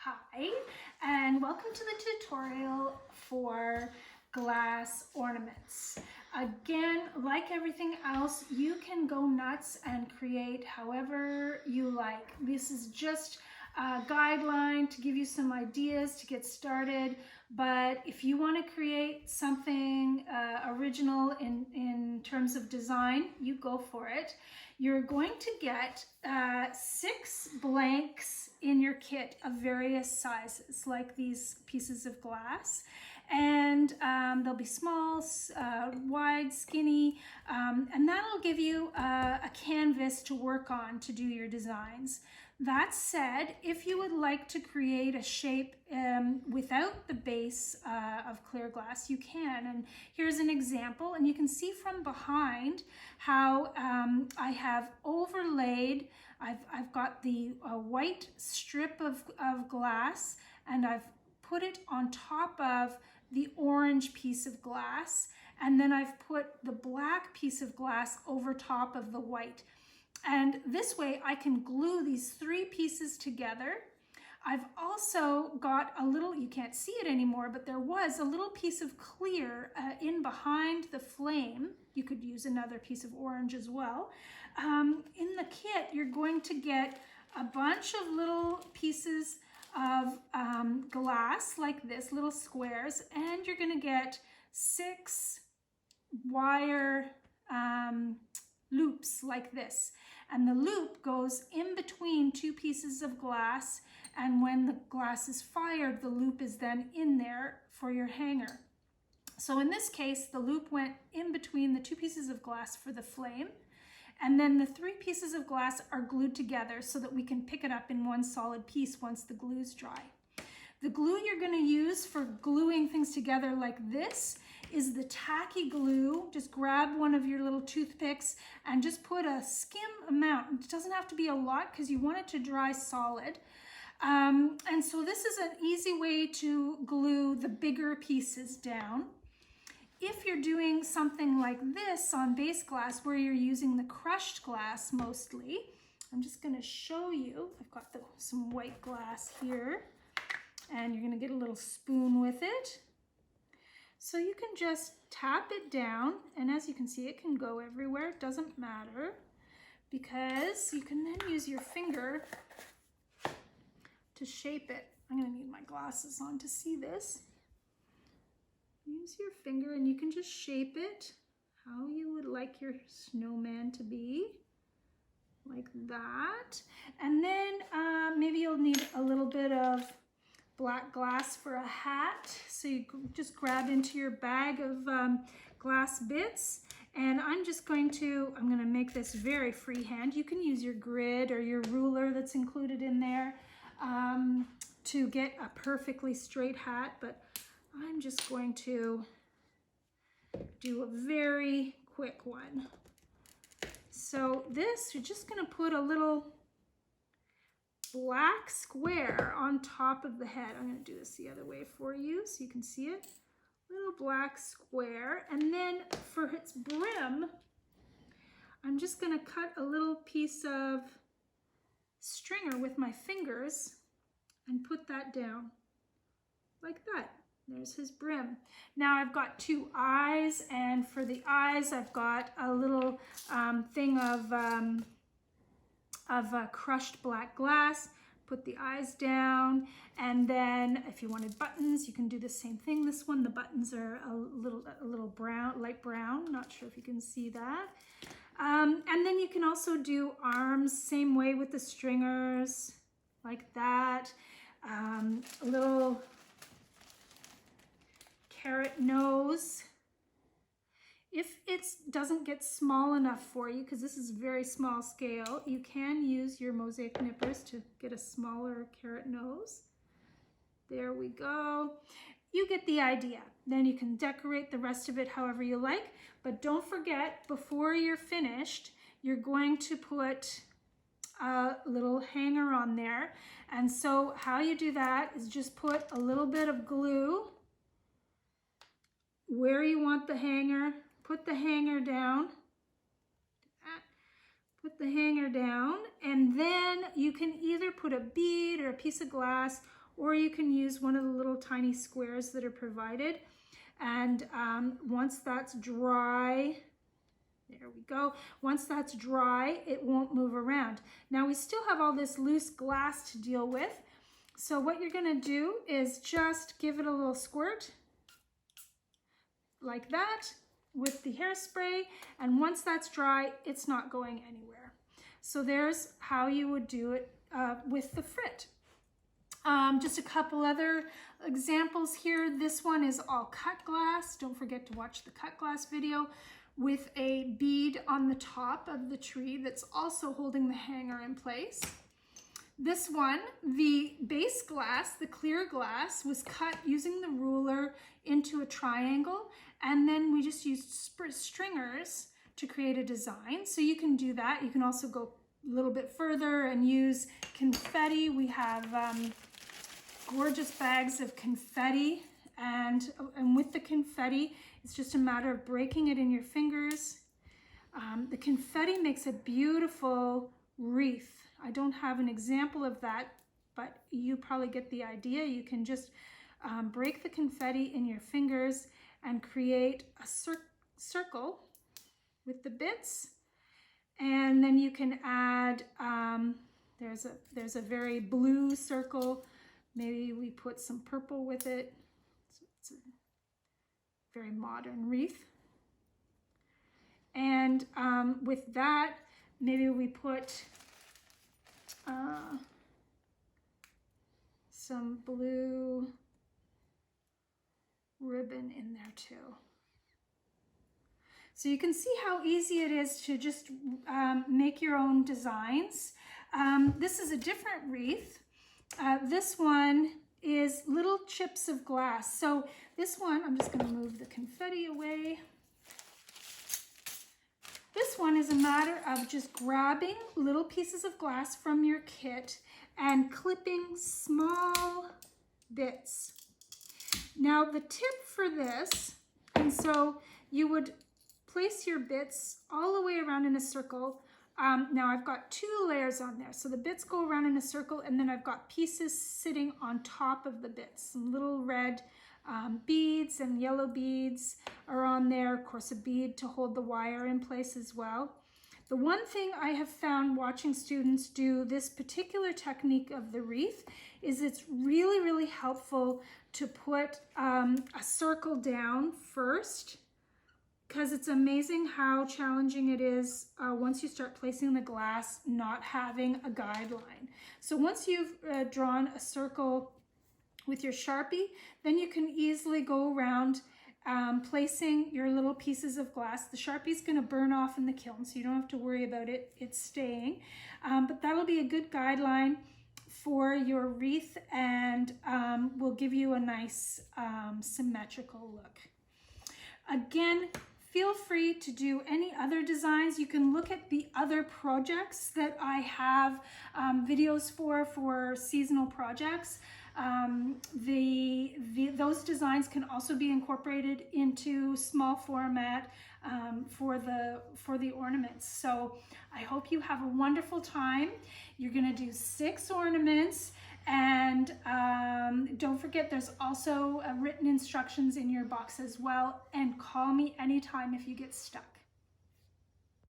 Hi, and welcome to the tutorial for glass ornaments. Again, like everything else, you can go nuts and create however you like. This is just a guideline to give you some ideas to get started, but if you want to create something original in terms of design, you go for it. You're going to get 6 blanks in your kit of various sizes, like these pieces of glass. And they'll be small, wide, skinny, and that'll give you a canvas to work on to do your designs. That said, if you would like to create a shape without the base of clear glass, you can. And here's an example, and you can see from behind how I have overlaid, I've got the white strip of glass, and I've put it on top of the orange piece of glass, and then I've put the black piece of glass over top of the white. And this way I can glue these 3 pieces together. I've also got a little, you can't see it anymore, but there was a little piece of clear in behind the flame. You could use another piece of orange as well. In the kit, you're going to get a bunch of little pieces of glass like this, little squares, and you're going to get 6 wire loops like this. And the loop goes in between 2 pieces of glass, and when the glass is fired, the loop is then in there for your hanger. So in this case, the loop went in between the 2 pieces of glass for the flame, and then the 3 pieces of glass are glued together so that we can pick it up in one solid piece once the glue's dry. The glue you're going to use for gluing things together like this is the Tacky Glue. Just grab one of your little toothpicks and just put a skim amount. It doesn't have to be a lot because you want it to dry solid. And so this is an easy way to glue the bigger pieces down. If you're doing something like this on base glass where you're using the crushed glass mostly, I'm just going to show you. I've got some white glass here, and you're going to get a little spoon with it. So you can just tap it down, and as you can see, it can go everywhere. It doesn't matter, because you can then use your finger to shape it. I'm going to need my glasses on to see this. Use your finger and you can just shape it how you would like your snowman to be, like that. And then maybe you'll need a little bit of black glass for a hat. So you just grab into your bag of glass bits, and I'm going to make this very freehand. You can use your grid or your ruler that's included in there to get a perfectly straight hat, but I'm just going to do a very quick one. So this, you're just going to put a little black square on top of the head. I'm going to do this the other way for you so you can see it. Little black square, and then for its brim, I'm just going to cut a little piece of stringer with my fingers and put that down like that. There's his brim. Now I've got 2 eyes, and for the eyes I've got a little thing of crushed black glass. Put the eyes down, and then if you wanted buttons, you can do the same thing. This one, the buttons are a little brown, light brown. Not sure if you can see that. And then you can also do arms, same way with the stringers, like that. A little carrot nose. If it doesn't get small enough for you, because this is very small scale, you can use your mosaic nippers to get a smaller carrot nose. There we go. You get the idea. Then you can decorate the rest of it however you like, but don't forget, before you're finished, you're going to put a little hanger on there. And so how you do that is just put a little bit of glue where you want the hanger. Put the hanger down, and then you can either put a bead or a piece of glass or you can use one of the little tiny squares that are provided. And once that's dry, there we go. Once that's dry, it won't move around. Now we still have all this loose glass to deal with. So what you're gonna do is just give it a little squirt like that with the hairspray. And once that's dry, it's not going anywhere. So there's how you would do it with the frit. Just a couple other examples here. This one is all cut glass. Don't forget to watch the cut glass video, with a bead on the top of the tree that's also holding the hanger in place. This one, the base glass, the clear glass, was cut using the ruler into a triangle, and then we just used stringers to create a design. So you can do that. You can also go a little bit further and use confetti. We have gorgeous bags of confetti, and with the confetti, it's just a matter of breaking it in your fingers. The confetti makes a beautiful wreath. I don't have an example of that, but you probably get the idea. You can just break the confetti in your fingers and create a circle with the bits. And then you can add, there's a very blue circle. Maybe we put some purple with it. It's a very modern wreath. And with that, maybe we put some blue ribbon in there too. So you can see how easy it is to just make your own designs. This is a different wreath. This one is little chips of glass. So this one, I'm just going to move the confetti away. This one is a matter of just grabbing little pieces of glass from your kit and clipping small bits. Now the tip for this, and so you would place your bits all the way around in a circle. Now I've got 2 layers on there. So the bits go around in a circle, and then I've got pieces sitting on top of the bits. Some little red beads and yellow beads are on there. Of course, a bead to hold the wire in place as well. The one thing I have found watching students do this particular technique of the wreath is it's really, really helpful to put a circle down first, because it's amazing how challenging it is once you start placing the glass, not having a guideline. So once you've drawn a circle with your Sharpie, then you can easily go around placing your little pieces of glass. The Sharpie's going to burn off in the kiln, so you don't have to worry about it. It's staying. But that'll be a good guideline for your wreath, and will give you a nice symmetrical look. Again, feel free to do any other designs. You can look at the other projects that I have videos for seasonal projects. Those designs can also be incorporated into small format for the ornaments. So I hope you have a wonderful time. You're going to do 6 ornaments. And don't forget, there's also written instructions in your box as well. And call me anytime if you get stuck.